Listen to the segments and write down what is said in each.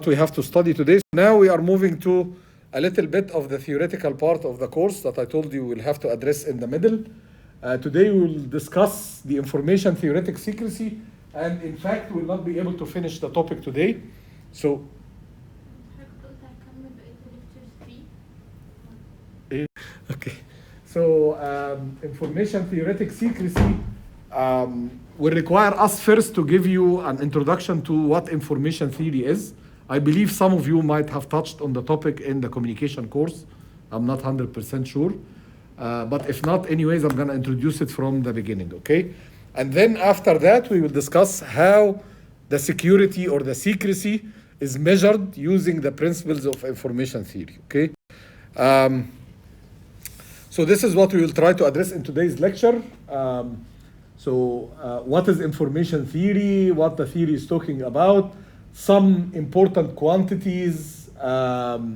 we have to study today. Now we are moving to a little bit of the theoretical part of the course that I told you we'll have to address in the middle. Today we will discuss the information theoretic secrecy, and in fact we'll not be able to finish the topic today. So okay, so information theoretic secrecy will require us first to give you an introduction to what information theory is. I believe some of you might have touched on the topic in the communication course. I'm not 100% sure. But if not, anyways, I'm going to introduce it from the beginning, okay? And then after that, we will discuss how the security or the secrecy is measured using the principles of information theory, okay? So this is what we will try to address in today's lecture. What is information theory, what the theory is talking about, some important quantities that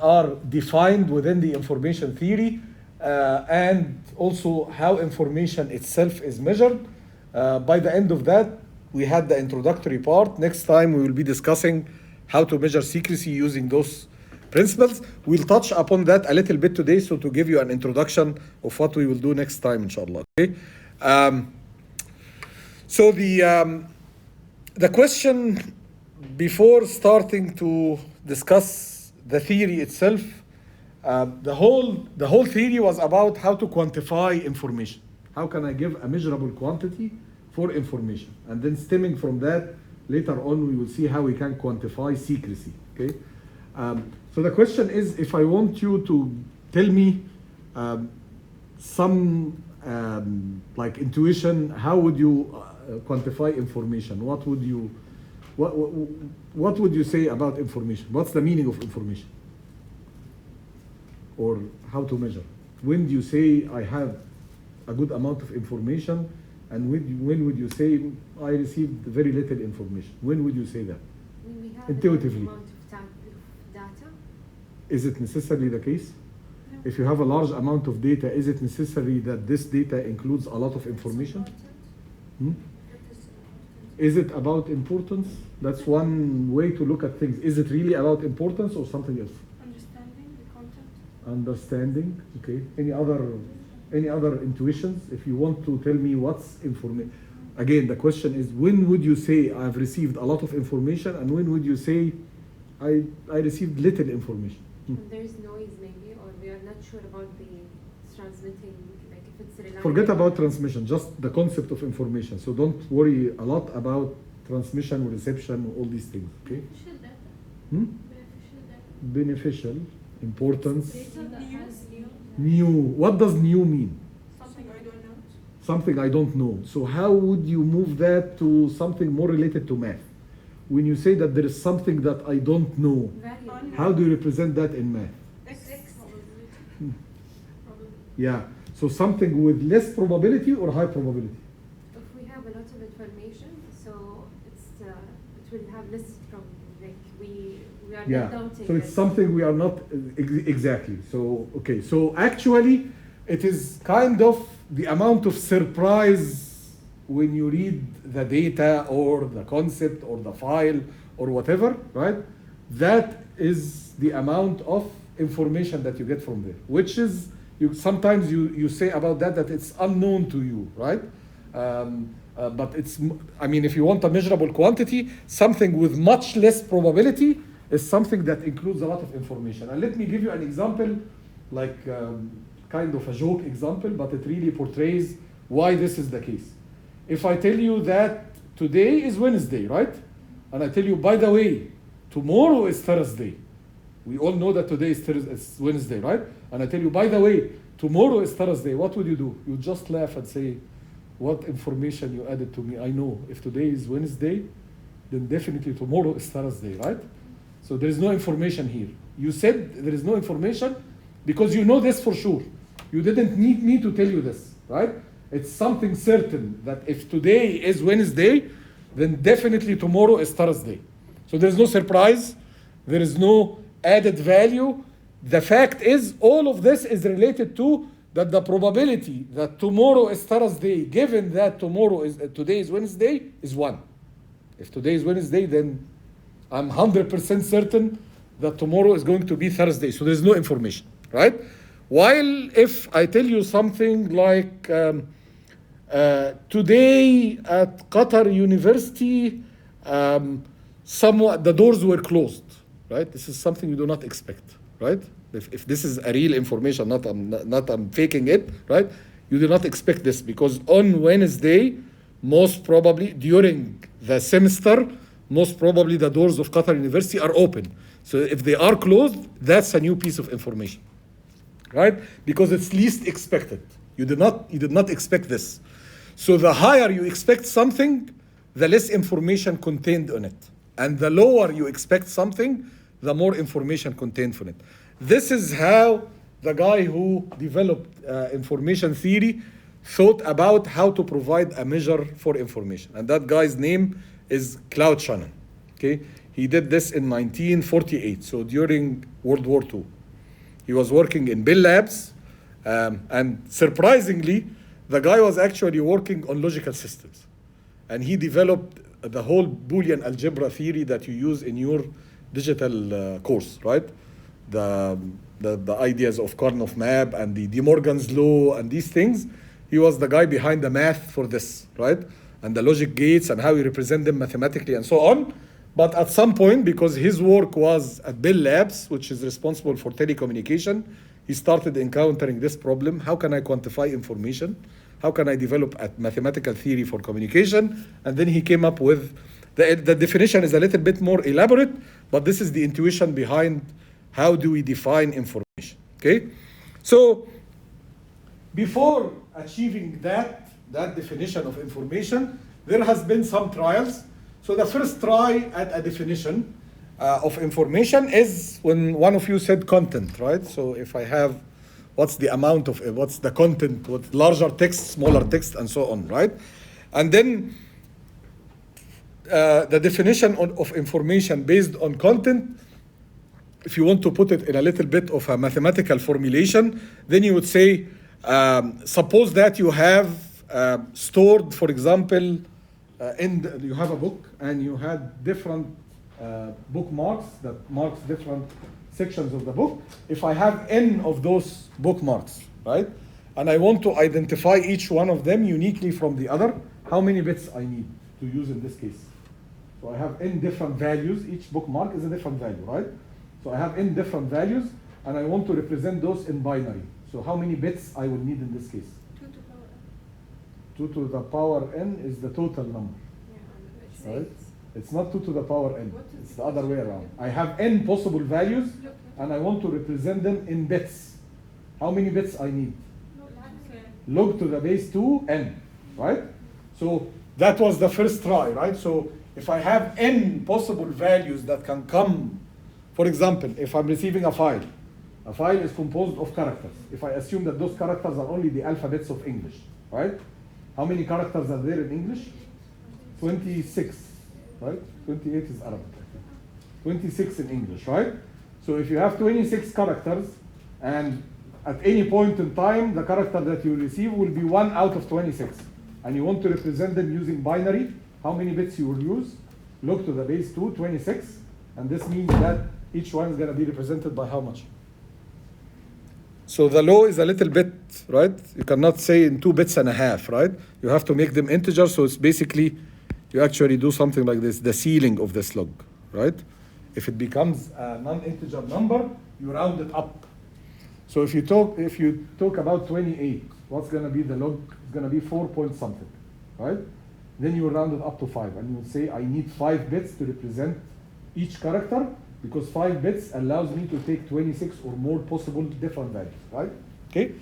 are defined within the information theory, and also how information itself is measured. By the end of that, we had the introductory part. Next time we will be discussing how to measure secrecy using those principles. We'll touch upon that a little bit today, so to give you an introduction of what we will do next time, inshallah. Okay. So the question before starting to discuss the theory itself, the whole theory was about how to quantify information. How can I give a measurable quantity for information? And then stemming from that, later on we will see how we can quantify secrecy. Okay. So the question is, if I want you to tell me some like intuition, how would you quantify information? What would you say about information? What's the meaning of information? Or how to measure? When do you say I have a good amount of information, and when would you say I received very little information? When would you say that? When we have intuitively. a large amount of data. Is it necessarily the case? No. If you have a large amount of data, is it necessary that this data includes a lot of information? Is it about importance? That's one way to look at things. Is it really about importance or something else? Understanding the content. Understanding, okay. Any other intuitions? If you want to tell me what's information. Again, the question is, when would you say I've received a lot of information, and when would you say I received little information? When there is noise maybe, or we are not sure about the transmitting, like if it's reliable. Forget about transmission, just the concept of information. So don't worry a lot about transmission, reception, all these things, okay? Beneficial data. Hmm? Beneficial data. Beneficial, importance, Data that has new. What does new mean? something I don't know. Something I don't know. So how would you move that to something more related to math? When you say that there is something that I don't know, Variable. how do you represent that in math? X. Yeah, so something with less probability or high probability? If we have a lot of information, so it will have less probability. Like we are not doubting. So it's something we are not exactly. So okay, so actually it is kind of the amount of surprise when you read the data or the concept or the file or whatever, right? That is the amount of information that you get from there, which is sometimes you say about that it's unknown to you, right? But it's, I mean, if you want a measurable quantity, something with much less probability is something that includes a lot of information. And let me give you an example, like kind of a joke example, but it really portrays why this is the case. If I tell you that today is Wednesday, right? And I tell you, by the way, tomorrow is Thursday. We all know that today is Wednesday, right? And I tell you, by the way, tomorrow is Thursday. What would you do? You just laugh and say, what information you added to me? I know if today is Wednesday, then definitely tomorrow is Thursday, right? So there is no information here. You said there is no information because you know this for sure. You didn't need me to tell you this, right? It's something certain that if today is Wednesday, then definitely tomorrow is Thursday. So there's no surprise. There is no added value. The fact is, all of this is related to that the probability that tomorrow is Thursday, given that today is Wednesday, is 1. If today is Wednesday, then I'm 100% certain that tomorrow is going to be Thursday, so there's no information, right? While if I tell you something like today at Qatar University, the doors were closed, right? This is something you do not expect, right? If this is a real information, not I'm faking it, right? You do not expect this because on Wednesday, most probably during the semester, most probably the doors of Qatar University are open. So if they are closed, that's a new piece of information, right? Because it's least expected. You did not expect this. So the higher you expect something, the less information contained on it. And the lower you expect something, the more information contained on it. This is how the guy who developed information theory thought about how to provide a measure for information. And that guy's name is Claude Shannon. Okay? He did this in 1948, so during World War II. He was working in Bell Labs, and surprisingly, the guy was actually working on logical systems. And he developed the whole Boolean algebra theory that you use in your digital course, right? The ideas of Karnoff map and the De Morgan's law and these things. He was the guy behind the math for this, right? And the logic gates and how you represent them mathematically and so on. But at some point, because his work was at Bell Labs, which is responsible for telecommunication, he started encountering this problem. How can I quantify information? How can I develop a mathematical theory for communication? And then he came up with, the definition is a little bit more elaborate, but this is the intuition behind how do we define information, okay? So before achieving that definition of information, there has been some trials. So the first try at a definition of information is when one of you said content, right? So if I have, what's the amount of, what's the content, what larger text, smaller text, and so on, right? And then the definition of information based on content, if you want to put it in a little bit of a mathematical formulation, then you would say, suppose that you have stored, for example, you have a book and you had different bookmarks that marks different sections of the book. If I have n of those bookmarks, right, and I want to identify each one of them uniquely from the other, how many bits I need to use in this case? So I have n different values. Each bookmark is a different value, right? So I have n different values and I want to represent those in binary. So how many bits I will need in this case? 2 to the power n is the total number, right? It's not 2 to the power n, it's the other way around. I have n possible values and I want to represent them in bits. How many bits I need? Log to the base 2 n, right? So that was the first try, right? So if I have n possible values that can come, for example, if I'm receiving a file is composed of characters. If I assume that those characters are only the alphabets of English, right? How many characters are there in English? 26, right? 28 is Arabic. 26 in English, right? So if you have 26 characters, and at any point in time, the character that you receive will be 1 out of 26, and you want to represent them using binary, how many bits you will use? Log to the base 2, 26, and this means that each one is going to be represented by how much? So the law is a little bit, right? You cannot say in 2 bits and a half, right? You have to make them integer, so it's basically, you actually do something like this, the ceiling of this log, right? If it becomes a non-integer number, you round it up. So if you talk about 28, what's going to be the log? It's going to be 4 point something, right? Then you round it up to 5, and you would say, I need 5 bits to represent each character, because 5 bits allows me to take 26 or more possible different values, right? Okay.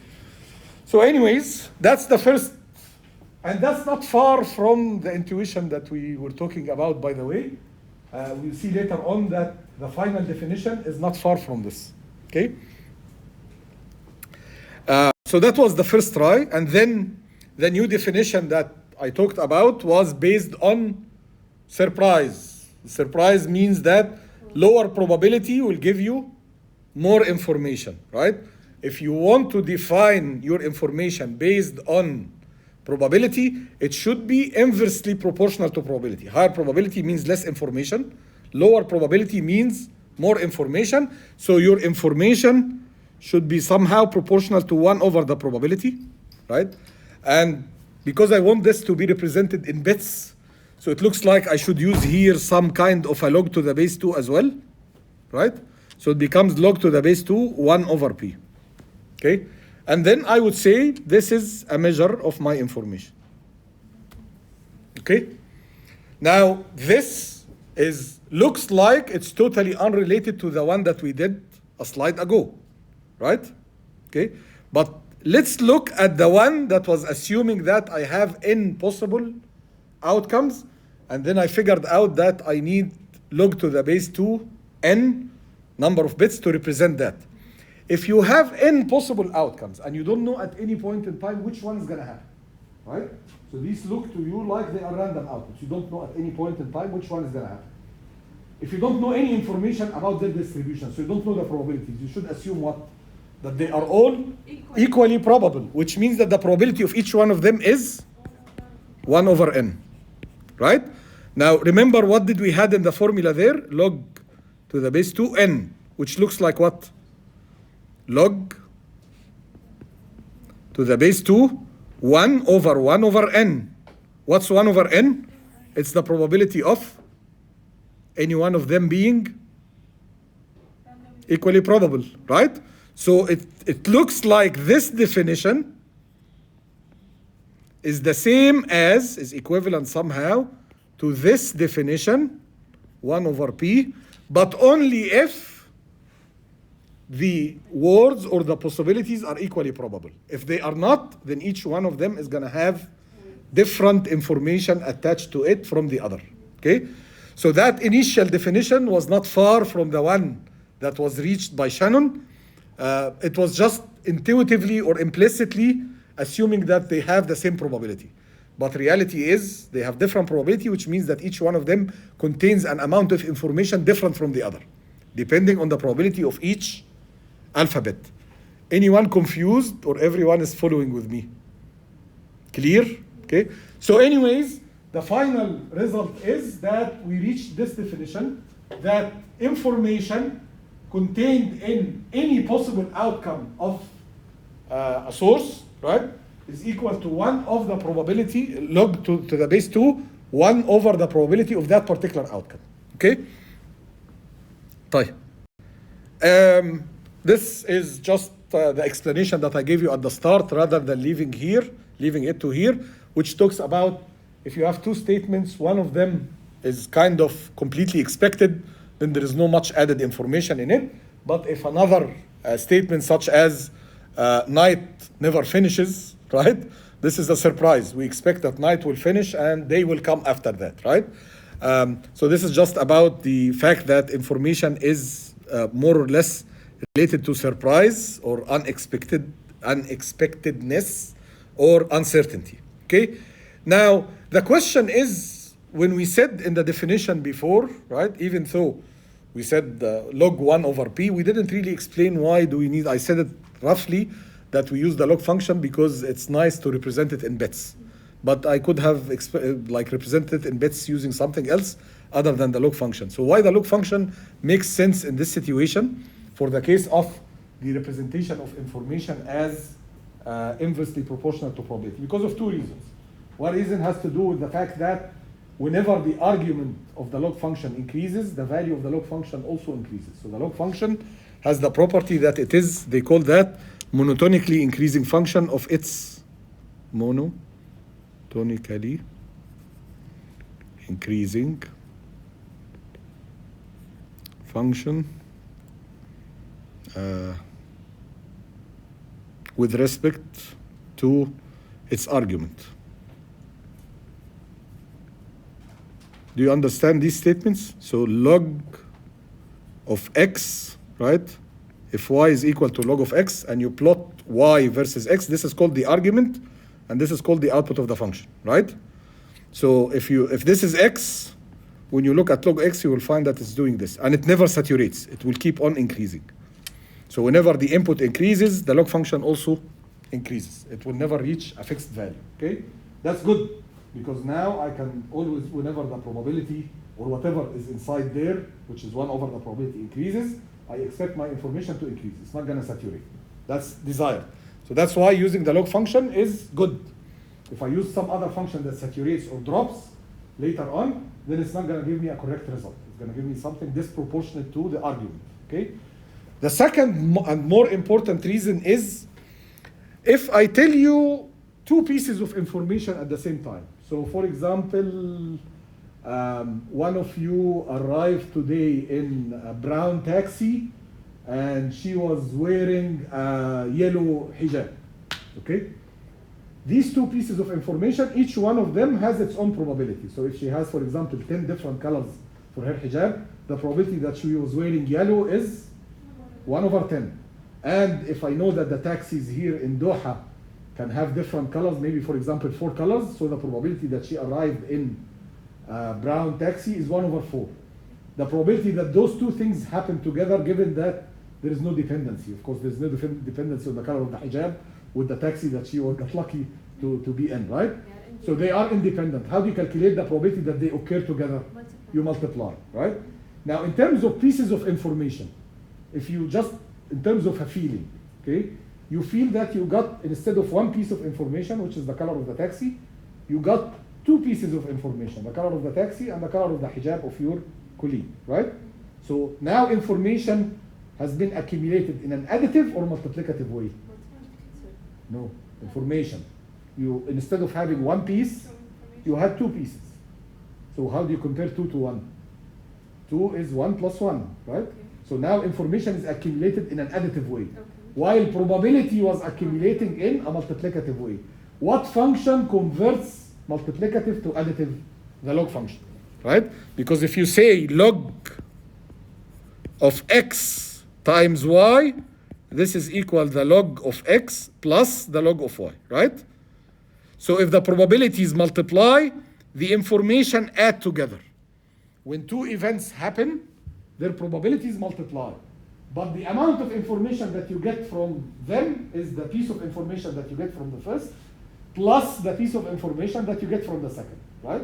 So anyways, that's the first, and that's not far from the intuition that we were talking about, by the way. We'll see later on that the final definition is not far from this, okay? So that was the first try, and then the new definition that I talked about was based on surprise. Surprise means that lower probability will give you more information, right? If you want to define your information based on probability, it should be inversely proportional to probability. Higher probability means less information. Lower probability means more information. So your information should be somehow proportional to 1 over the probability, right? And because I want this to be represented in bits, so it looks like I should use here some kind of a log to the base 2 as well, right? So it becomes log to the base 2, 1 over p, okay? And then I would say this is a measure of my information, okay? Now this looks like it's totally unrelated to the one that we did a slide ago, right? Okay, but let's look at the one that was assuming that I have n possible outcomes, and then I figured out that I need log to the base 2 n number of bits to represent that. If you have n possible outcomes and you don't know at any point in time which one is going to happen, right? So these look to you like they are random outputs. You don't know at any point in time which one is going to happen. If you don't know any information about their distribution, so you don't know the probabilities, you should assume what? That they are all equally probable, which means that the probability of each one of them is 1 over n, right? Now remember, what did we had in the formula there? Log to the base 2 n, which looks like what? Log to the base 2 1 over n. What's 1 over n? It's the probability of any one of them being equally probable, right? So it looks like this definition is the same as, is equivalent somehow to this definition, 1 over p, but only if the words or the possibilities are equally probable. If they are not, then each one of them is going to have different information attached to it from the other, okay? So that initial definition was not far from the one that was reached by Shannon. It was just intuitively or implicitly assuming that they have the same probability. But reality is they have different probability, which means that each one of them contains an amount of information different from the other, depending on the probability of each alphabet. Anyone confused, or everyone is following with me? Clear? Okay. So anyways, the final result is that we reached this definition, that information contained in any possible outcome of a source, right, is equal to 1 of the probability, log to the base 2, 1 over the probability of that particular outcome. Okay? طيب. This is just the explanation that I gave you at the start, rather than leaving it to here, which talks about if you have two statements, one of them is kind of completely expected, then there is no much added information in it. But if another statement such as night never finishes, right? This is a surprise. We expect that night will finish and day will come after that, right? So this is just about the fact that information is more or less related to surprise or unexpectedness or uncertainty, okay? Now, the question is, when we said in the definition before, right, even though we said log 1 over p, we didn't really explain why do we need, I said it roughly, that we use the log function because it's nice to represent it in bits. But I could have represented it in bits using something else other than the log function. So why the log function makes sense in this situation for the case of the representation of information as inversely proportional to probability? Because of two reasons. One reason has to do with the fact that whenever the argument of the log function increases, the value of the log function also increases. So the log function has the property that it is, they call that monotonically increasing function of its monotonically increasing function with respect to its argument. Do you understand these statements? So log of x, right? If y is equal to log of x and you plot y versus x, this is called the argument and this is called the output of the function, right? So if this is x, when you look at log x, you will find that it's doing this and it never saturates. It will keep on increasing. So whenever the input increases, the log function also increases. It will never reach a fixed value, okay? That's good, because now I can always, whenever the probability or whatever is inside there, which is 1 over the probability increases, I expect my information to increase. It's not going to saturate. That's desired. So that's why using the log function is good. If I use some other function that saturates or drops later on, then it's not going to give me a correct result. It's going to give me something disproportionate to the argument. Okay? The second and more important reason is if I tell you two pieces of information at the same time. So for example, one of you arrived today in a brown taxi and she was wearing a yellow hijab. Okay? These two pieces of information, each one of them has its own probability. So if she has, for example, 10 different colors for her hijab, the probability that she was wearing yellow is 1 over 10. And if I know that the taxis here in Doha can have different colors, maybe for example 4 colors, so the probability that she arrived in a brown taxi is 1 over 4. The probability that those two things happen together, given that there is no dependency. Of course, there's no dependency on the color of the hijab with the taxi that she got lucky to be in, right? Yeah, so they are independent. How do you calculate the probability that they occur together? You multiply, right? Now, in terms of pieces of information, if you just, in terms of a feeling, okay, you feel that you got, instead of one piece of information, which is the color of the taxi, you got two pieces of information, the color of the taxi and the color of the hijab of your colleague, right? So now information has been accumulated in an additive or multiplicative way? No, information. You, instead of having one piece, you had two pieces. So how do you compare 2 to 1? 2 is 1 plus 1, right? Okay. So now information is accumulated in an additive way, Okay. while probability was accumulating in a multiplicative way. What function converts multiplicative to additive? The log function, right? Because if you say log of x times y, this is equal the log of x plus the log of y, right? So if the probabilities multiply, the information add together. When two events happen, their probabilities multiply. But the amount of information that you get from them is the piece of information that you get from the first, plus the piece of information that you get from the second, right?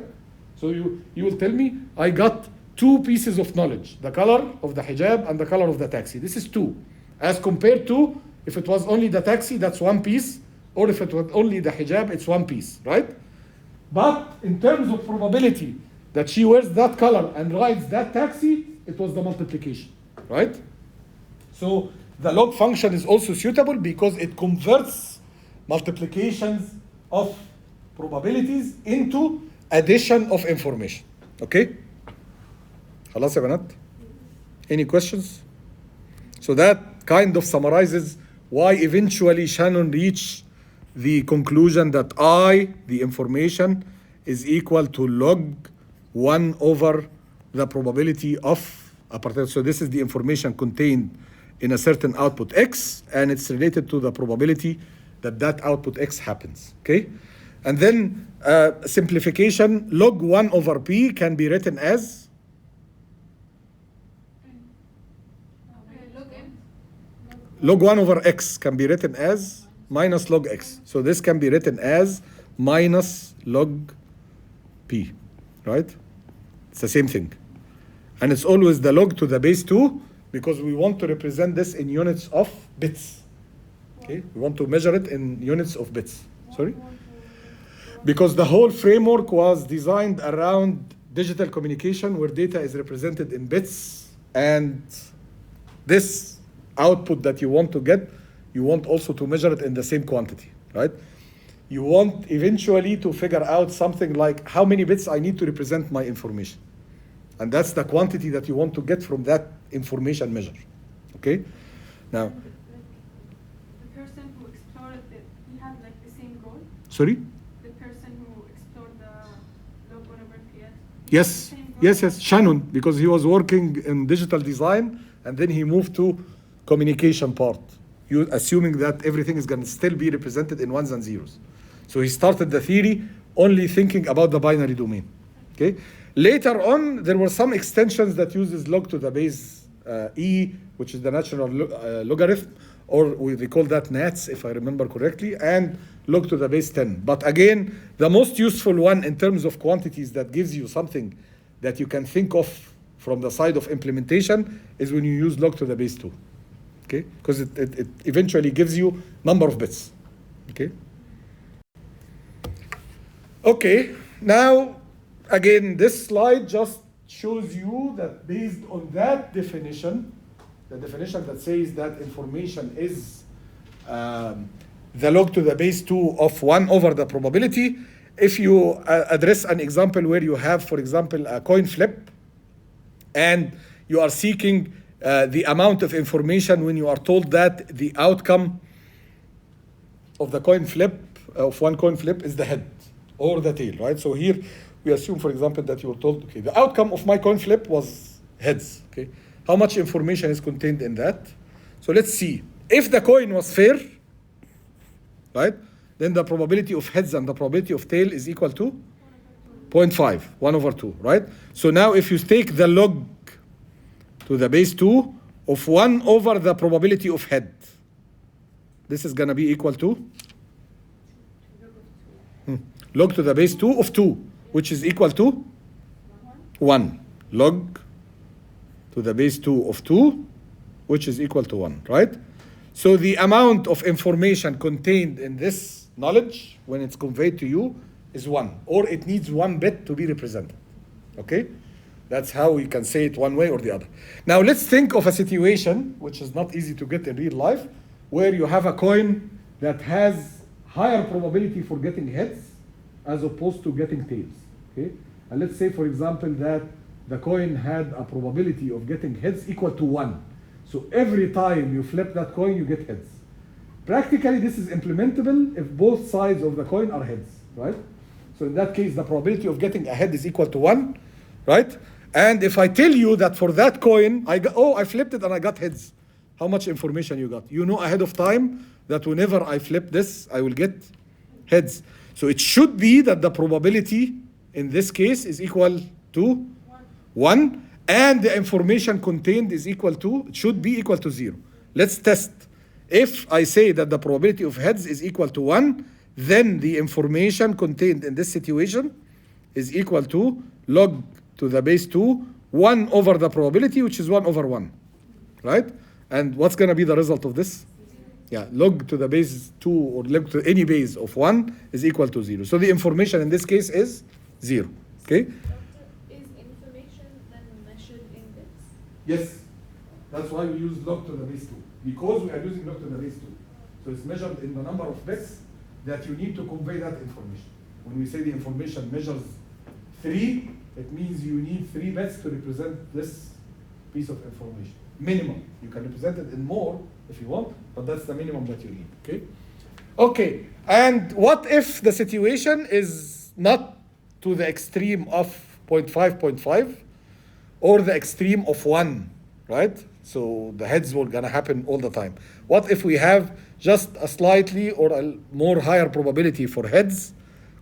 So you will tell me, I got two pieces of knowledge, the color of the hijab and the color of the taxi. This is 2. As compared to, if it was only the taxi, that's 1 piece, or if it was only the hijab, it's 1 piece, right? But in terms of probability that she wears that color and rides that taxi, it was the multiplication, right? So the log function is also suitable because it converts multiplications of probabilities into addition of information. Okay? خلاص يا بنات? Any questions? So that kind of summarizes why eventually Shannon reached the conclusion that I, the information, is equal to log 1 over the probability of a particular. So this is the information contained in a certain output x, and it's related to the probability that that output x happens, okay? And then simplification, log 1 over p can be written as? Log 1 over x can be written as minus log x. So this can be written as minus log p, right? It's the same thing. And it's always the log to the base 2 because we want to represent this in units of bits. Okay? We want to measure it in units of bits. Sorry? Because the whole framework was designed around digital communication where data is represented in bits, and this output that you want to get, you want also to measure it in the same quantity, right? You want eventually to figure out something like how many bits I need to represent my information. And that's the quantity that you want to get from that information measure, okay? Now, the person who explored it, he had like the same goal? sorry? The person who explored the log 1 over PS? Yes, yes, Shannon, because he was working in digital design and then he moved to communication part, you assuming that everything is going to still be represented in ones and zeros. So he started the theory only thinking about the binary domain, okay? Later on, there were some extensions that uses log to the base e, which is the natural logarithm, or they call that nats, if I remember correctly, and log to the base 10. But again, the most useful one in terms of quantities that gives you something that you can think of from the side of implementation is when you use log to the base 2. Okay? Because it eventually gives you number of bits. Okay? Okay, now again, this slide just shows you that based on that definition, the definition that says that information is the log to the base 2 of 1 over the probability. If you address an example where you have, for example, a coin flip, and you are seeking the amount of information when you are told that the outcome of the coin flip, of one coin flip, is the head or the tail, right? So here we assume, for example, that you were told, okay, the outcome of my coin flip was heads, okay? How much information is contained in that? So let's see. If the coin was fair, right, then the probability of heads and the probability of tail is equal to 0.5, 1 over 2, right? So now if you take the log to the base 2 of 1 over the probability of head, this is going to be equal to log to the base 2 of 2, which is equal to 1. Log to the base 2 of 2, which is equal to 1, right? So the amount of information contained in this knowledge, when it's conveyed to you, is 1, or it needs 1 bit to be represented, okay? That's how we can say it one way or the other. Now let's think of a situation, which is not easy to get in real life, where you have a coin that has higher probability for getting heads as opposed to getting tails, okay? And let's say, for example, that the coin had a probability of getting heads equal to 1. So every time you flip that coin, you get heads. Practically, this is implementable if both sides of the coin are heads, right? So in that case, the probability of getting a head is equal to 1, right? And if I tell you that for that coin, I flipped it and I got heads, how much information you got? You know ahead of time that whenever I flip this, I will get heads. So it should be that the probability in this case is equal to 1, and the information contained is equal to, it should be equal to 0. Let's test. If I say that the probability of heads is equal to 1, then the information contained in this situation is equal to log to the base 2, 1 over the probability, which is 1 over 1, right? And what's going to be the result of this? Yeah, log to the base 2 or log to any base of 1 is equal to 0. So the information in this case is 0, okay? Is information then measured in bits? Yes, that's why we use log to the base 2, because we are using log to the base 2. So it's measured in the number of bits that you need to convey that information. When we say the information measures 3, it means you need 3 bits to represent this piece of information. Minimum. You can represent it in more if you want, but that's the minimum that you need, okay? Okay, and what if the situation is not to the extreme of 0.5, 0.5, or the extreme of 1, right? So the heads were gonna happen all the time. What if we have just a slightly or a more higher probability for heads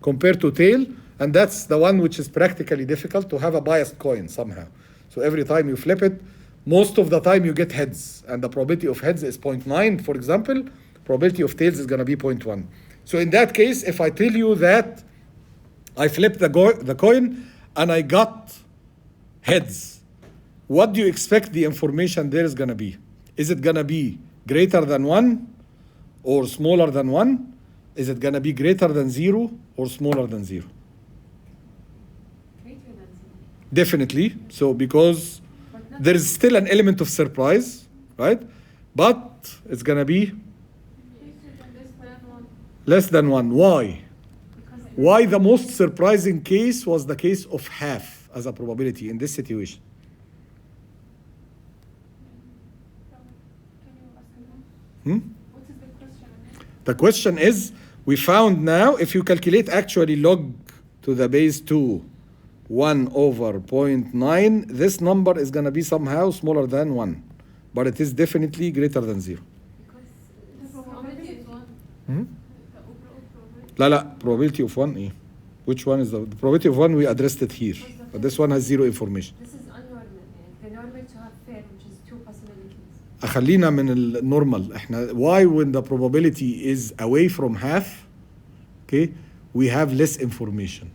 compared to tail, and that's the one which is practically difficult, to have a biased coin somehow. So every time you flip it, most of the time you get heads, and the probability of heads is 0.9, for example, probability of tails is gonna be 0.1. So in that case, if I tell you that I flipped the coin and I got heads, what do you expect the information there is gonna be? Is it gonna be greater than 1 or smaller than 1? Is it gonna be greater than 0 or smaller than 0? Greater than 0. Definitely. So because there is still an element of surprise, right? But it's gonna be less than 1. Why? Why the most surprising case was the case of half as a probability in this situation? What is the question again? The question is, we found now, if you calculate actually log to the base 2, 1 over 0.9, this number is going to be somehow smaller than 1. But it is definitely greater than 0. The probability is 1. Hmm? The overall probability. لا probability of 1 إيه? Which one is the probability of 1? We addressed it here. But this one has 0 information. This is unnormal. The normal to have fair, which is 2 possibilities. خلينا من النورمال. احنا why when the probability is away from half, okay, we have less information.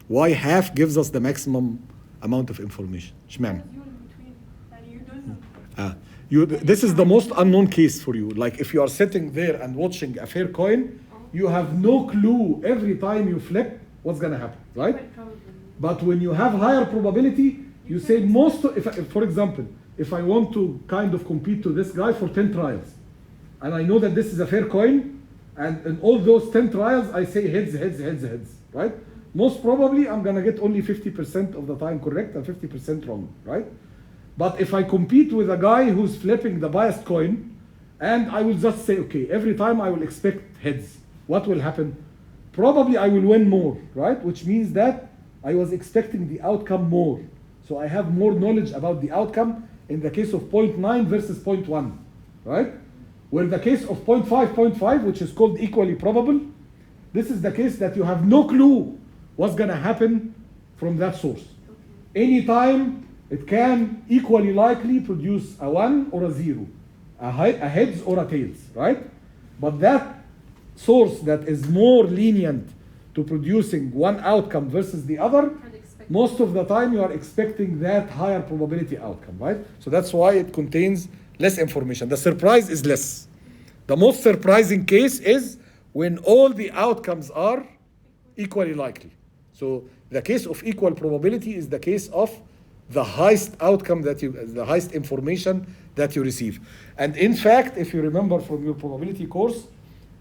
Why half gives us the maximum amount of information. اشمعنى؟ You're in between. And you don't know. This is the most unknown case for you. Like if you are sitting there and watching a fair coin, you have no clue every time you flip what's gonna happen, right? Quite probably. But when you have higher probability, you say if for example, if I want to kind of compete to this guy for 10 trials, and I know that this is a fair coin, and in all those 10 trials, I say heads, heads, heads, heads, right? Most probably, I'm gonna get only 50% of the time correct and 50% wrong, right? But if I compete with a guy who's flipping the biased coin, and I will just say, okay, every time I will expect heads, what will happen? Probably I will win more, right? Which means that I was expecting the outcome more. So I have more knowledge about the outcome in the case of 0.9 versus 0.1, right? Where the case of 0.5, which is called equally probable, this is the case that you have no clue what's gonna happen from that source. Anytime it can equally likely produce a 1 or a 0, a heads or a tails, right? But that source that is more lenient to producing one outcome versus the other, Unexpected. most of the time you are expecting that higher probability outcome, right? So that's why it contains less information. The surprise is less. The most surprising case is when all the outcomes are equally likely. So the case of equal probability is the case of the highest outcome the highest information that you receive. And in fact, if you remember from your probability course,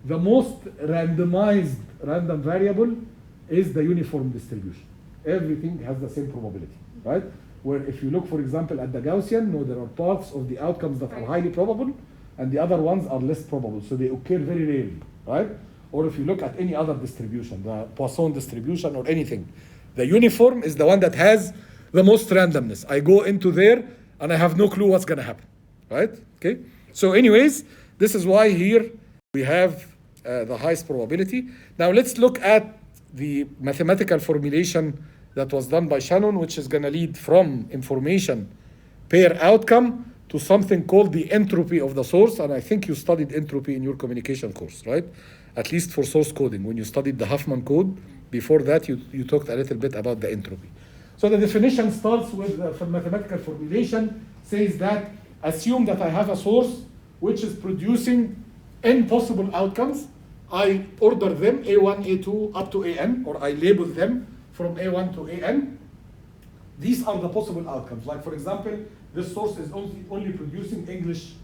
the most randomized random variable is the uniform distribution. Everything has the same probability, right? Where if you look, for example, at the Gaussian, no, there are parts of the outcomes that are highly probable and the other ones are less probable. So they occur very rarely, right? Or if you look at any other distribution, the Poisson distribution or anything, the uniform is the one that has the most randomness. I go into there and I have no clue what's gonna happen, right? Okay. So anyways, this is why here we have the highest probability. Now let's look at the mathematical formulation that was done by Shannon, which is gonna lead from information pair outcome to something called the entropy of the source. And I think you studied entropy in your communication course, right? At least for source coding. When you studied the Huffman code, before that you talked a little bit about the entropy. So the definition starts with mathematical formulation, says that assume that I have a source which is producing n possible outcomes. I order them A1, A2 up to AN, or I label them from A1 to AN. These are the possible outcomes. Like for example, this source is only producing English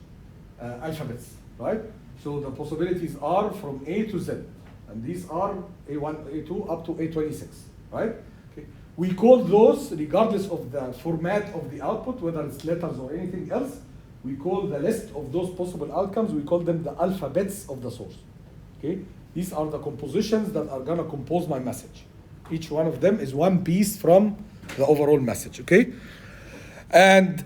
alphabets, right? So the possibilities are from A to Z. And these are A1, A2 up to A26, right? Okay. We call those, regardless of the format of the output, whether it's letters or anything else, we call the list of those possible outcomes, we call them the alphabets of the source. Okay? These are the compositions that are gonna compose my message. Each one of them is one piece from the overall message, okay? And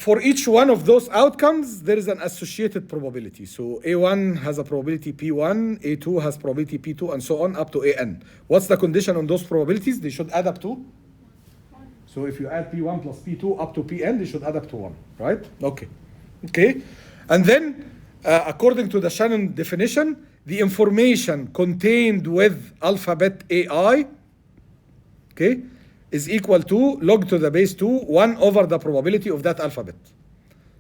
for each one of those outcomes, there is an associated probability. So A1 has a probability P1, A2 has probability P2, and so on up to AN. What's the condition on those probabilities? They should add up to? So if you add P1 plus P2 up to Pn, they should add up to 1, right? Okay. Okay. And then, according to the Shannon definition, the information contained with alphabet AI, okay, is equal to log to the base 2, 1 over the probability of that alphabet.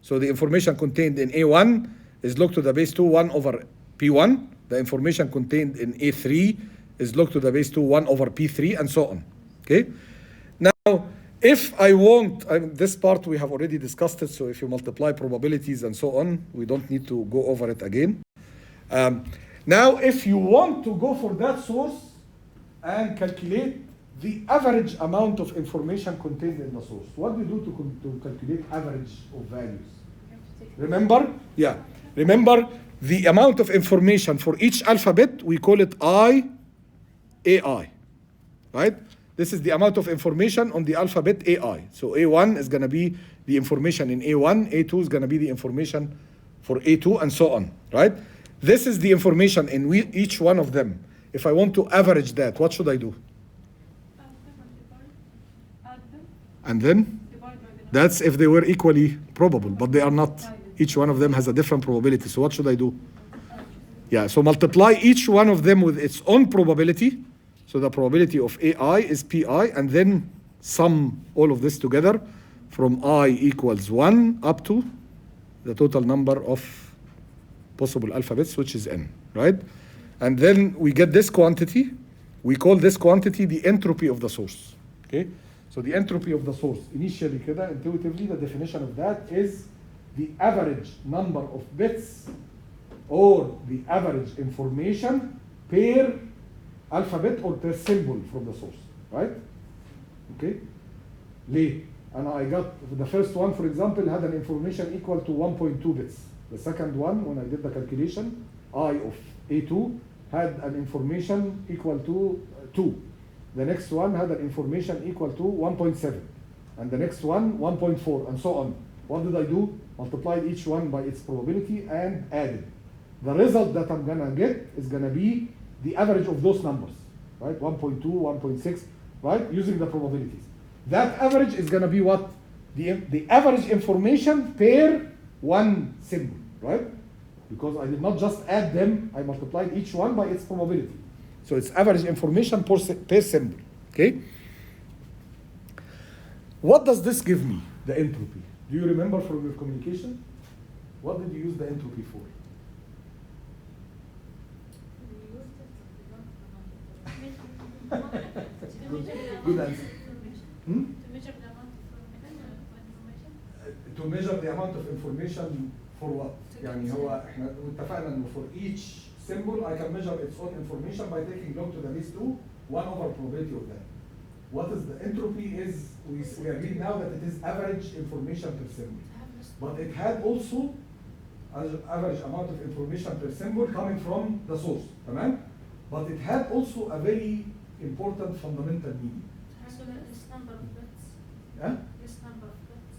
So the information contained in A1 is log to the base 2, 1 over P1. The information contained in A3 is log to the base 2, 1 over P3, and so on. Okay? Now, if I want, this part we have already discussed it, so if you multiply probabilities and so on, we don't need to go over it again. Now, if you want to go for that source and calculate the average amount of information contained in the source, what do you do to calculate average of values? Remember? Yeah. Remember the amount of information for each alphabet, we call it AI, right? This is the amount of information on the alphabet AI. So A1 is gonna be the information in A1, A2 is gonna be the information for A2, and so on, right? This is the information in each one of them. If I want to average that, what should I do? And then? That's if they were equally probable, but they are not. Each one of them has a different probability. So what should I do? Yeah, so multiply each one of them with its own probability. So the probability of AI is PI, and then sum all of this together from I equals 1 up to the total number of possible alphabets, which is n, right? And then we get this quantity. We call this quantity the entropy of the source, okay? So the entropy of the source, initially كده, intuitively, the definition of that is the average number of bits or the average information per alphabet or per symbol from the source, right? Okay? ليه؟ And I got the first one, for example, had an information equal to 1.2 bits. The second one, when I did the calculation, I of A2 had an information equal to 2. The next one had an information equal to 1.7. And the next one, 1.4, and so on. What did I do? Multiplied each one by its probability and added. The result that I'm gonna get is gonna be the average of those numbers, right? 1.2, 1.6, right? Using the probabilities. That average is gonna be what? The average information per one symbol, right? Because I did not just add them, I multiplied each one by its probability. So it's average information per symbol, okay? What does this give me, the entropy? Do you remember from your communication? What did you use the entropy for? Good answer. Hmm? To measure the amount of information for what? يعني هو احنا اتفقنا انه for each symbol I can measure its own information by taking log to the base 2, 1 over probability of that. What is the entropy is, we agreed now that it is average information per symbol. But it had also an average amount of information per symbol coming from the source, تمام? But it had also a very important fundamental meaning. This number of bits. ها؟ This number of bits.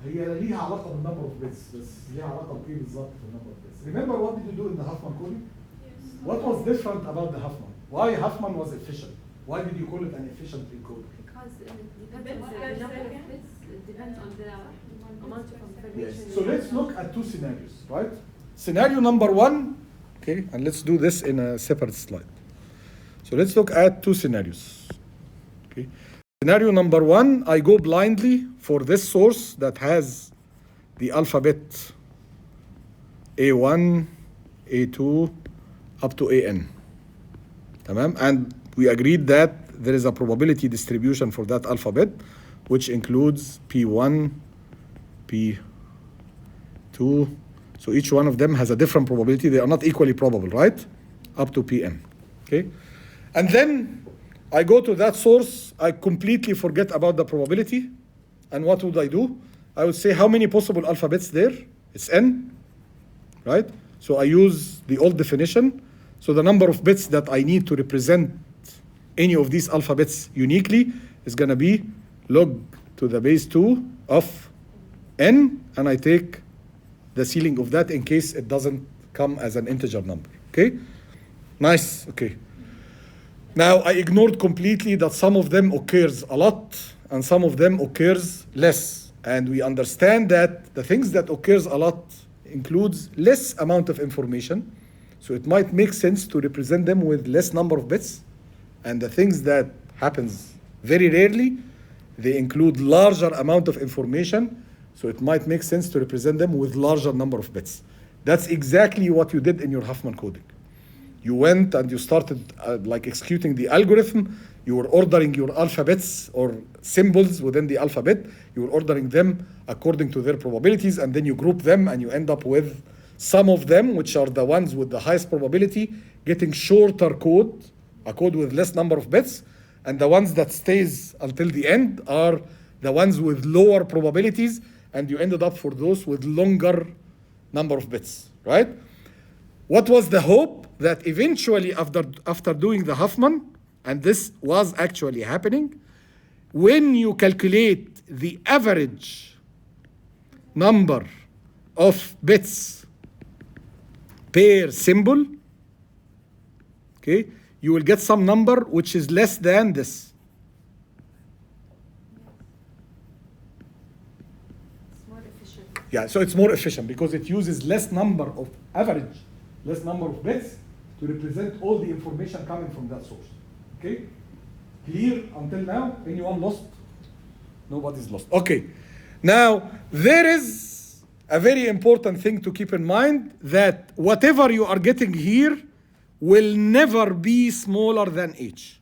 هي ليها علاقة بالنمبر اوف بيتس بس ليها علاقة بإيه بالظبط في النمبر اوف بيتس. Remember what did you do in the Huffman coding? Yes. What was different about the Huffman? Why Huffman was efficient? Why did you call it an efficient encoder? Because it depends on the number of bits, it depends on the amount of information. Yes. So let's look at two scenarios, right? Scenario number one, okay, and let's do this in a separate slide. So let's look at two scenarios. Okay. Scenario number one, I go blindly for this source that has the alphabet A1, A2, up to AN. Tamam? And we agreed that there is a probability distribution for that alphabet, which includes P1, P2. So each one of them has a different probability. They are not equally probable, right? Up to Pn. Okay? And then I go to that source. I completely forget about the probability. And what would I do? I would say how many possible alphabets there? It's n, right? So I use the old definition. So the number of bits that I need to represent any of these alphabets uniquely is going to be log to the base 2 of n, and I take the ceiling of that in case it doesn't come as an integer number. Okay? Nice. Okay. Now I ignored completely that some of them occurs a lot and some of them occurs less. And we understand that the things that occurs a lot includes less amount of information. So it might make sense to represent them with less number of bits. And the things that happens very rarely, they include larger amount of information. So it might make sense to represent them with larger number of bits. That's exactly what you did in your Huffman coding. You went and you started like executing the algorithm. You were ordering your alphabets or symbols within the alphabet. You were ordering them according to their probabilities, and then you group them and you end up with some of them, which are the ones with the highest probability, getting shorter code, a code with less number of bits, and the ones that stays until the end are the ones with lower probabilities, and you ended up for those with longer number of bits, right? What was the hope? That eventually after doing the Huffman, and this was actually happening, when you calculate the average number of bits per symbol, okay, you will get some number which is less than this. It's more efficient. Yeah, so it's more efficient because it uses less number of bits to represent all the information coming from that source. Okay? Clear until now? Anyone lost? Nobody's lost. Okay. Now, there is a very important thing to keep in mind, that whatever you are getting here will never be smaller than h,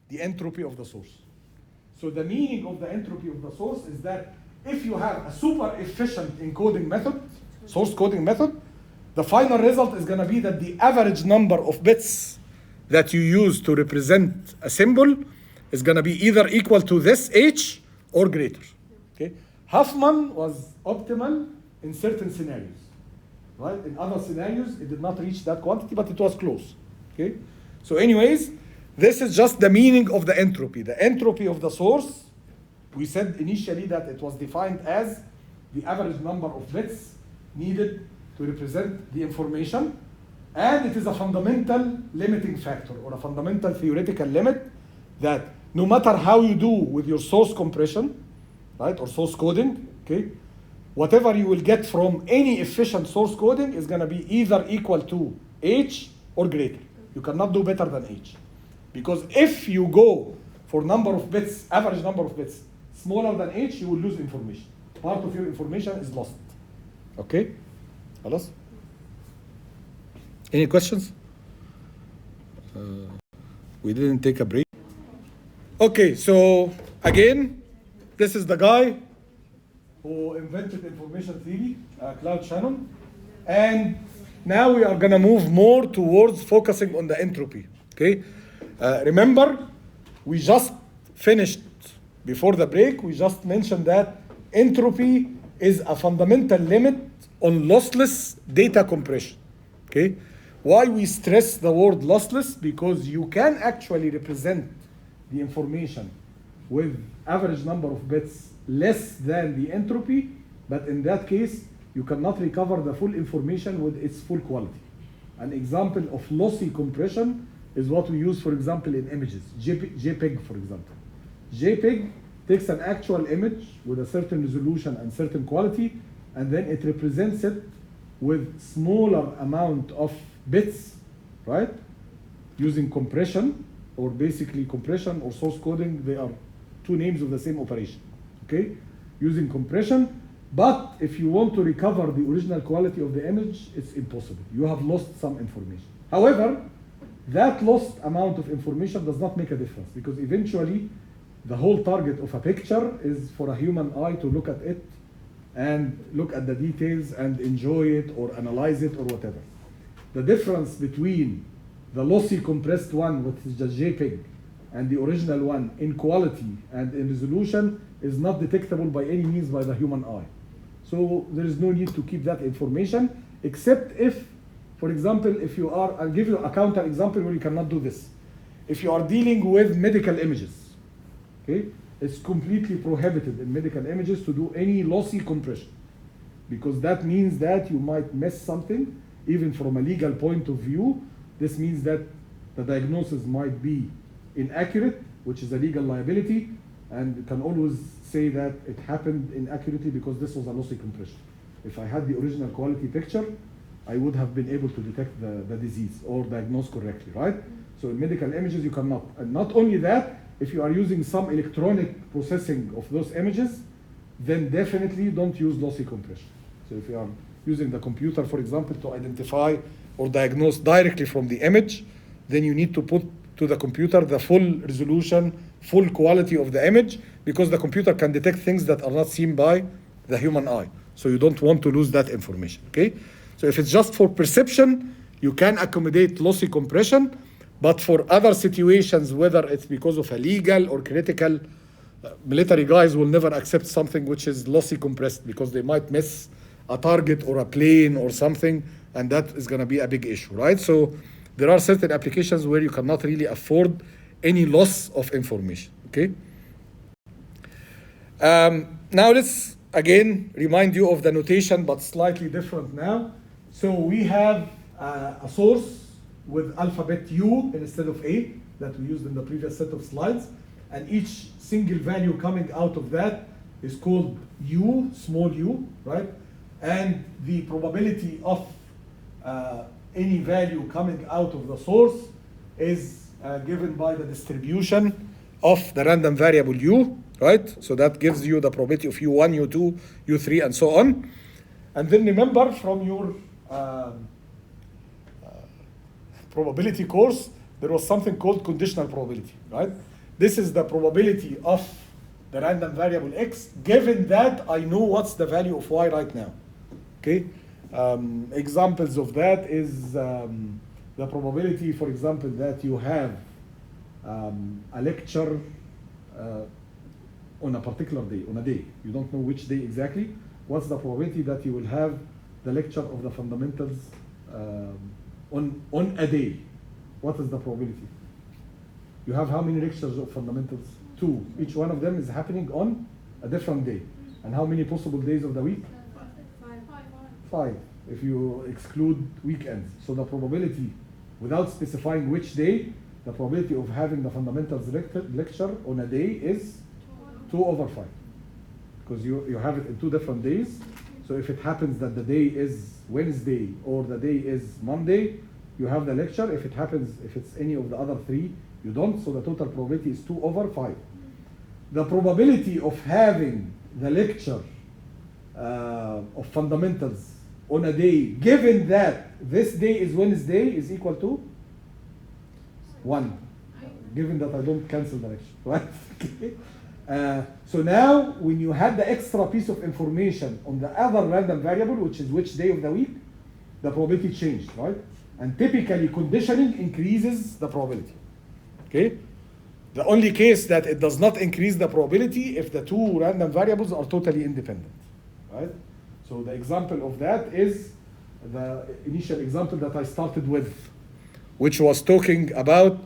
the entropy of the source. So the meaning of the entropy of the source is that if you have a super efficient encoding method, source coding method, the final result is going to be that the average number of bits that you use to represent a symbol is going to be either equal to this h or greater. Okay? Huffman was optimal in certain scenarios, right? In other scenarios, it did not reach that quantity, but it was close. Okay? So anyways, this is just the meaning of the entropy. The entropy of the source, we said initially that it was defined as the average number of bits needed to represent the information, and it is a fundamental limiting factor or a fundamental theoretical limit that no matter how you do with your source compression, right, or source coding, okay, whatever you will get from any efficient source coding is going to be either equal to h or greater. You cannot do better than h. Because if you go for number of bits, average number of bits, smaller than h, you will lose information. Part of your information is lost. Okay? خلاص? Any questions? We didn't take a break. Okay, so again, this is the guy who invented information theory, Claude Shannon. And now we are going to move more towards focusing on the entropy. Okay? Remember, we just finished, before the break, we just mentioned that entropy is a fundamental limit on lossless data compression. Okay? Why we stress the word lossless? Because you can actually represent the information with average number of bits less than the entropy, but in that case, you cannot recover the full information with its full quality. An example of lossy compression is what we use, for example, in images. JPEG, for example. JPEG takes an actual image with a certain resolution and certain quality, and then it represents it with smaller amount of bits, right? Using compression, or basically compression or source coding, they are two names of the same operation, okay? Using compression, but if you want to recover the original quality of the image, it's impossible. You have lost some information. However, that lost amount of information does not make a difference, because eventually the whole target of a picture is for a human eye to look at it and look at the details and enjoy it or analyze it or whatever. The difference between the lossy compressed one, which is just JPEG, and the original one in quality and in resolution is not detectable by any means by the human eye. So there is no need to keep that information, except if, for example, if you are, I'll give you a counter example where you cannot do this. If you are dealing with medical images, okay, it's completely prohibited in medical images to do any lossy compression, because that means that you might miss something, even from a legal point of view. This means that the diagnosis might be inaccurate, which is a legal liability, and you can always say that it happened inaccurately because this was a lossy compression. If I had the original quality picture, I would have been able to detect the disease or diagnose correctly, right? So in medical images, you cannot. And not only that, if you are using some electronic processing of those images, then definitely don't use lossy compression. So if you are using the computer, for example, to identify or diagnose directly from the image, then you need to put to the computer the full resolution, full quality of the image, because the computer can detect things that are not seen by the human eye. So you don't want to lose that information, okay? So if it's just for perception, you can accommodate lossy compression, but for other situations, whether it's because of a legal or critical, military guys will never accept something which is lossy compressed, because they might miss a target or a plane or something, and that is going to be a big issue, right? So there are certain applications where you cannot really afford any loss of information, okay? Now let's again remind you of the notation, but slightly different now. So we have a source with alphabet U instead of A that we used in the previous set of slides, and each single value coming out of that is called U, small u, right? And the probability of any value coming out of the source is given by the distribution of the random variable U, right? So that gives you the probability of U1, U2, U3, and so on. And then remember from your probability course, there was something called conditional probability, right? This is the probability of the random variable x, given that I know what's the value of y right now, okay? Examples of that is the probability, for example, that you have a lecture on a particular day, on a day. You don't know which day exactly. What's the probability that you will have the lecture of the fundamentals on a day? What is the probability? You have how many lectures of fundamentals? 2. Each one of them is happening on a different day. And how many possible days of the week? 5, if you exclude weekends. So the probability, without specifying which day, the probability of having the fundamentals lecture on a day is 2/5. Because you have it in 2 different days. So if it happens that the day is Wednesday or the day is Monday, you have the lecture. If it happens, if it's any of the other 3, you don't. So the total probability is 2/5. The probability of having the lecture of fundamentals on a day, given that this day is Wednesday, is equal to 1. Given that I don't cancel the lecture, right? So now, when you have the extra piece of information on the other random variable, which is which day of the week, the probability changed, right? And typically, conditioning increases the probability, okay? The only case that it does not increase the probability if the 2 random variables are totally independent, right? So the example of that is the initial example that I started with, which was talking about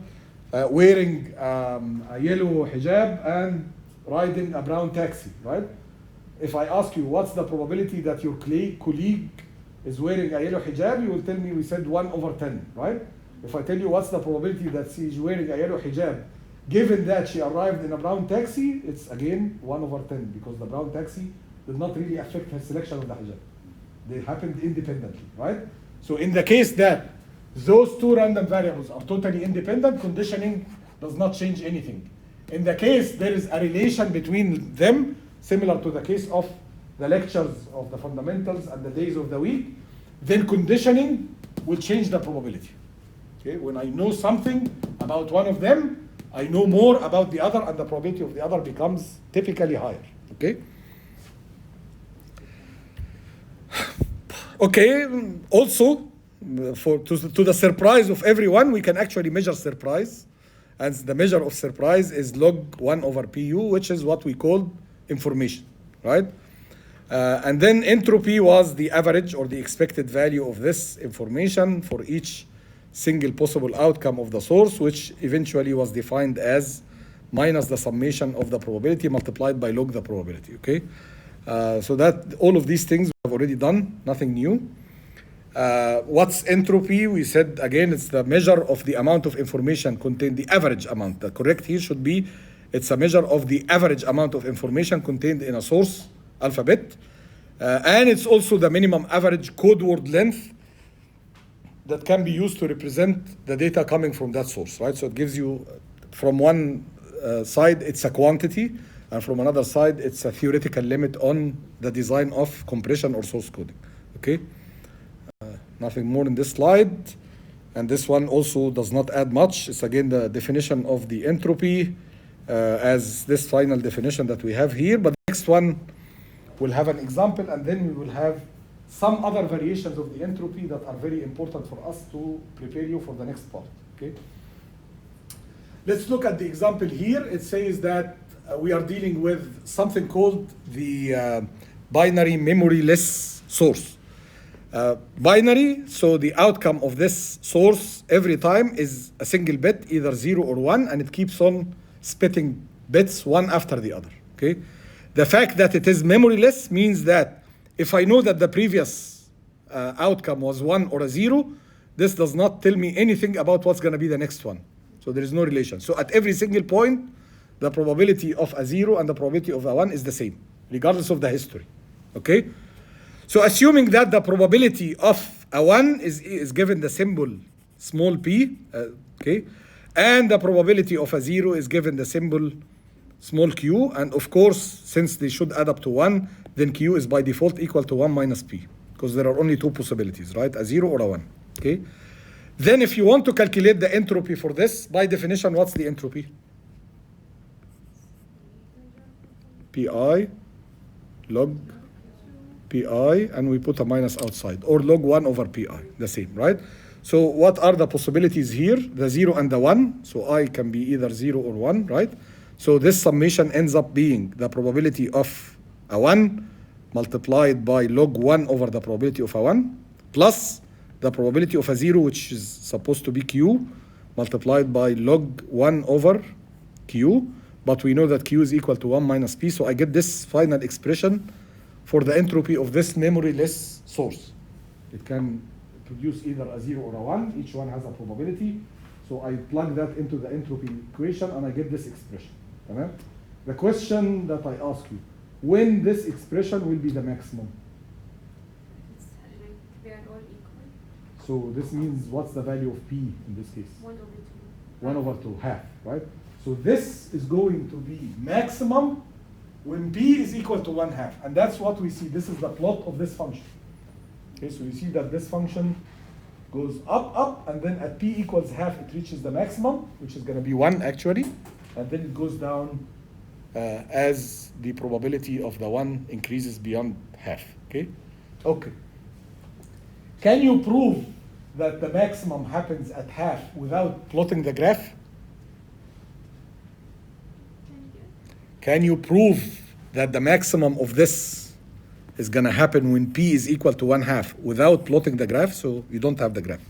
wearing a yellow hijab and riding a brown taxi, right? If I ask you what's the probability that your colleague is wearing a yellow hijab, you will tell me we said 1/10, right? If I tell you what's the probability that she is wearing a yellow hijab, given that she arrived in a brown taxi, it's again 1/10, because the brown taxi did not really affect her selection of the hijab. They happened independently, right? So in the case that those 2 random variables are totally independent, conditioning does not change anything. In the case there is a relation between them, similar to the case of the lectures of the fundamentals and the days of the week, then conditioning will change the probability. Okay? When I know something about one of them, I know more about the other, and the probability of the other becomes typically higher. Okay? Okay, also, to the surprise of everyone, we can actually measure surprise. And the measure of surprise is log 1/PU, which is what we call information, right? And then entropy was the average or the expected value of this information for each single possible outcome of the source, which eventually was defined as minus the summation of the probability multiplied by log the probability, okay? So that all of these things we have already done, nothing new. What's entropy? We said again, it's the measure of the amount of information contained, the average amount. The correct here should be, it's a measure of the average amount of information contained in a source alphabet. And it's also the minimum average code word length that can be used to represent the data coming from that source, right? So it gives you, from one side, it's a quantity, and from another side, it's a theoretical limit on the design of compression or source coding, okay? Nothing more in this slide. And this one also does not add much. It's again the definition of the entropy as this final definition that we have here. But the next one will have an example, and then we will have some other variations of the entropy that are very important for us to prepare you for the next part, okay? Let's look at the example here. It says that we are dealing with something called the binary memoryless source. Binary, so the outcome of this source every time is a single bit, either 0 or 1, and it keeps on spitting bits one after the other, okay? The fact that it is memoryless means that if I know that the previous outcome was 1 or a 0, this does not tell me anything about what's going to be the next one. So there is no relation. So at every single point, the probability of a 0 and the probability of a 1 is the same, regardless of the history, okay? So assuming that the probability of a 1 is given the symbol small p, okay, and the probability of a 0 is given the symbol small q, and of course, since they should add up to 1, then q is by default equal to 1 minus p, because there are only two possibilities, right? A 0 or a 1, okay? Then if you want to calculate the entropy for this, by definition, what's the entropy? Pi log pi, and we put a minus outside, or log 1 over pi, the same, right? So what are the possibilities here? The 0 and the 1, so I can be either 0 or 1, right? So this summation ends up being the probability of a 1 multiplied by log 1 over the probability of a 1, plus the probability of a 0, which is supposed to be q, multiplied by log 1 over q, but we know that q is equal to 1 minus p, so I get this final expression for the entropy of this memoryless source. It can produce either a 0 or a 1, each one has a probability, so I plug that into the entropy equation and I get this expression. Right? The question that I ask you, when this expression will be the maximum? It's like they are all equal. So this means what's the value of p in this case? 1 over 2. 1 over 2, half, right? So this is going to be maximum when p is equal to 1 half. And that's what we see. This is the plot of this function. Okay, so you see that this function goes up, and then at p equals half, it reaches the maximum, which is going to be 1 actually. And then it goes down as the probability of the 1 increases beyond half, okay? Okay. Can you prove that the maximum happens at half without plotting the graph? Can you prove that the maximum of this is going to happen when p is equal to 1 half without plotting the graph? So you don't have the graph.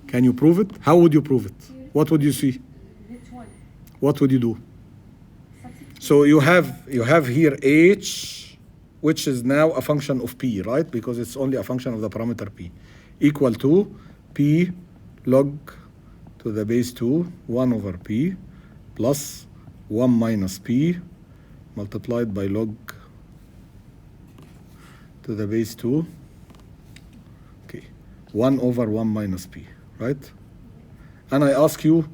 Can you prove it? How would you prove it? What would you see? Which one? What would you do? So you have here h, which is now a function of p, right? Because it's only a function of the parameter p, equal to p log to the base 2, 1 over p, plus 1 minus p multiplied by log to the base 2, okay, 1 over 1 minus p, right? And I ask you,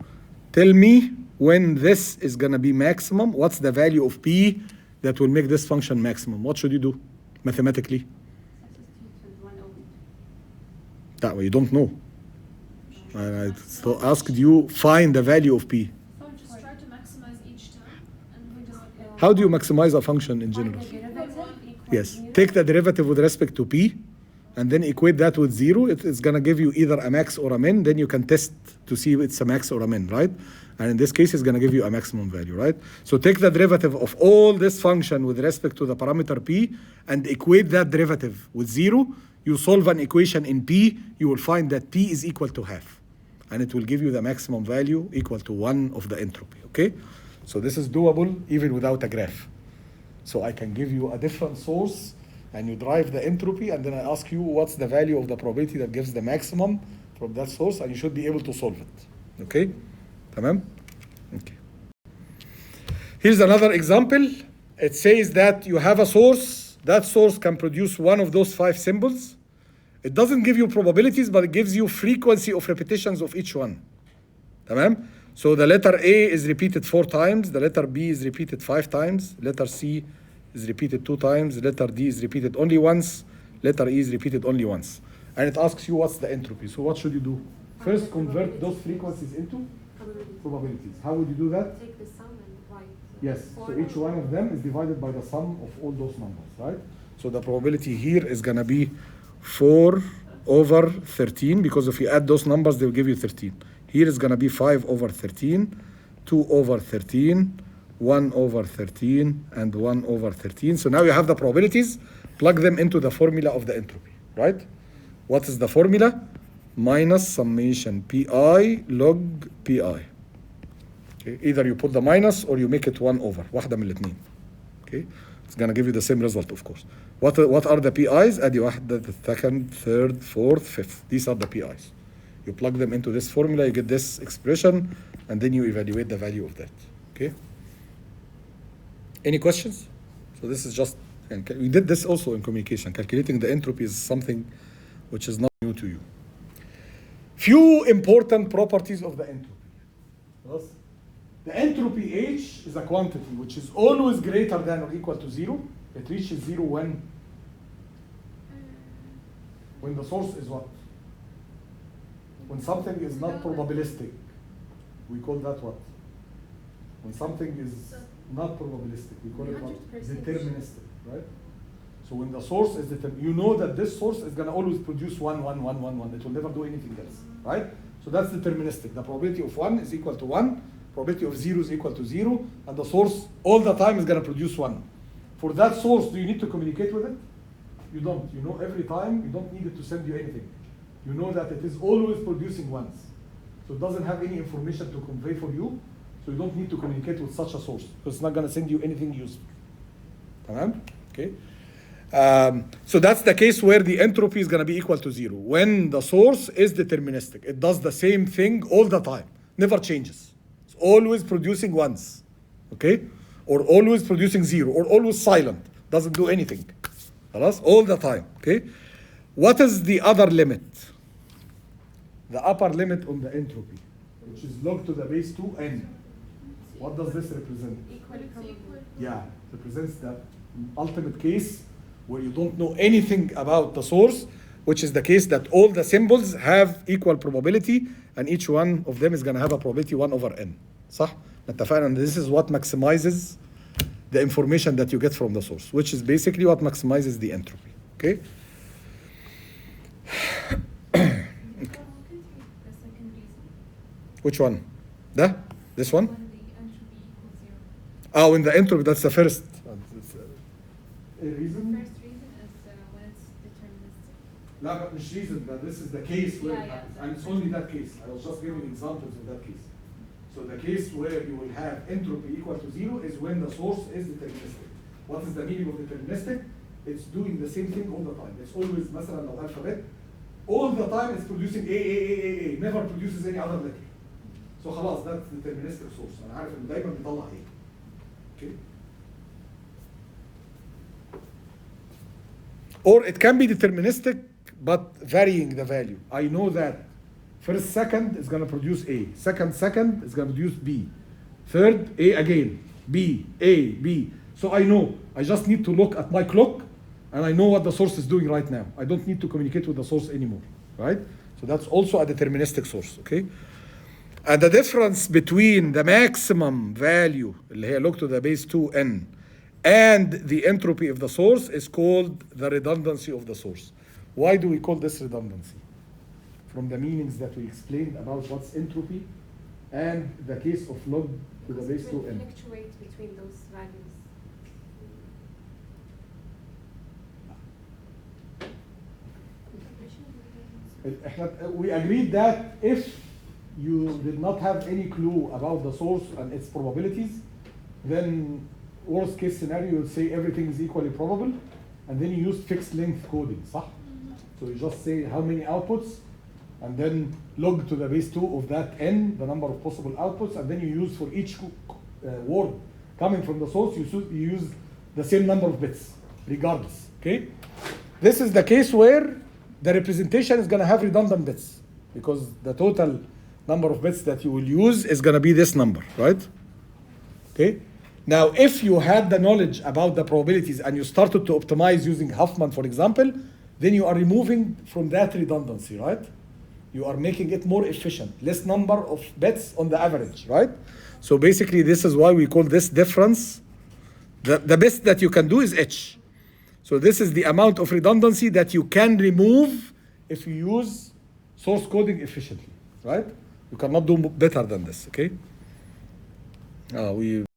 tell me when this is going to be maximum, what's the value of p that will make this function maximum? What should you do mathematically? Substitute with 1 over 2. That way you don't know. And I so asked you, find the value of p. So just try to maximize each time, and we just How do you maximize a function in general? Find the derivative equals Yes, 0. take the derivative with respect to p, and then equate that with 0. It's going to give you either a max or a min. Then you can test to see if it's a max or a min, right? And in this case, it's going to give you a maximum value, right? So take the derivative of all this function with respect to the parameter p, and equate that derivative with 0. You solve an equation in p, you will find that p is equal to half. And it will give you the maximum value equal to 1 of the entropy, okay? So this is doable even without a graph. So I can give you a different source, and you derive the entropy, and then I ask you what's the value of the probability that gives the maximum from that source, and you should be able to solve it, okay? Tamam? Okay. Here's another example. It says that you have a source. That source can produce one of those 5 symbols. It doesn't give you probabilities, but it gives you frequency of repetitions of each one. Tamam? So the letter A is repeated 4 times. The letter B is repeated 5 times. Letter C is repeated 2 times. Letter D is repeated only once. Letter E is repeated only once. And it asks you what's the entropy. So what should you do? First, convert those frequencies into probabilities. How would you do that? Take the sum and divide. Yes, so 4 each one of them is divided by the sum of all those numbers, right? So the probability here is going to be 4 over 13, because if you add those numbers, they'll give you 13. Here is going to be 5 over 13, 2 over 13, 1 over 13, and 1 over 13. So now you have the probabilities. Plug them into the formula of the entropy, right? What is the formula? Minus summation pi log pi. Okay. Either you put the minus or you make it 1 over. واحدة من الاثنين. Okay. It's going to give you the same result, of course. What are the PIs? ادي واحدة, the second, third, fourth, fifth. These are the PIs. You plug them into this formula, you get this expression, and then you evaluate the value of that. Okay? Any questions? So this is just, and we did this also in communication. Calculating the entropy is something which is not new to you. Few important properties of the entropy. خلاص؟ The entropy H is a quantity which is always greater than or equal to 0. It reaches 0 when? When the source is what? When something is not probabilistic. We call that what? When something is not probabilistic, we call it what? 100%. Deterministic, right? So when the source is you know that this source is going to always produce 1, 1, 1, 1, 1. It will never do anything else, right? So that's deterministic. The probability of 1 is equal to 1, probability of 0 is equal to 0, and the source all the time is going to produce 1. For that source, do you need to communicate with it? You don't. You know every time, you don't need it to send you anything. You know that it is always producing ones. So it doesn't have any information to convey for you, so you don't need to communicate with such a source, because it's not going to send you anything useful. Tamam? Okay? So that's the case where the entropy is going to be equal to 0. When the source is deterministic, it does the same thing all the time, never changes. It's always producing ones, okay? Or always producing 0, or always silent, doesn't do anything. خلاص? All the time, okay? What is the other limit? The upper limit on the entropy, which is log to the base 2n. What does this represent? Equally probable. Yeah, represents the ultimate case where you don't know anything about the source, which is the case that all the symbols have equal probability, and each one of them is going to have a probability 1 over n. صح؟ اتفقنا ان this is what maximizes the information that you get from the source, which is basically what maximizes the entropy. Okay? Which one? This one? When the entropy equals 0. Oh, in the entropy, that's the first. The Reason? first reason is when it's deterministic. لا but مش reason, but this is the case where it Yeah, happens. yeah. And it's only that case. I was just giving examples of that case. So the case where you will have entropy equal to 0 is when the source is deterministic. What is the meaning of deterministic? It's doing the same thing all the time. It's always مثلا لو alphabet, all the time it's producing A, never produces any other letter. So خلاص, that's deterministic source. أنا عارف إنه دايما بيطلع A. Okay? Or it can be deterministic, but varying the value. I know that first second is going to produce A. Second is going to produce B. Third, A again. B, A, B. So I know. I just need to look at my clock, and I know what the source is doing right now. I don't need to communicate with the source anymore, right? So that's also a deterministic source, okay? And the difference between the maximum value, اللي هي log to the base 2n, and the entropy of the source is called the redundancy of the source. Why do we call this redundancy? From the meanings that we explained about what's entropy and the case of log to the base Because it will 2n. fluctuate between those values. We agreed that if you did not have any clue about the source and its probabilities, then worst case scenario, you would say everything is equally probable, and then you use fixed length coding, صح? So you just say how many outputs, and then log to the base 2 of that n, the number of possible outputs, and then you use for each word coming from the source, you use the same number of bits, regardless, okay? This is the case where the representation is going to have redundant bits, because the total number of bits that you will use is going to be this number, right? Okay? Now, if you had the knowledge about the probabilities and you started to optimize using Huffman, for example, then you are removing from that redundancy, right? You are making it more efficient, less number of bits on the average, right? So basically, this is why we call this difference. The best that you can do is H. So this is the amount of redundancy that you can remove if you use source coding efficiently, right? You cannot do better than this, okay? We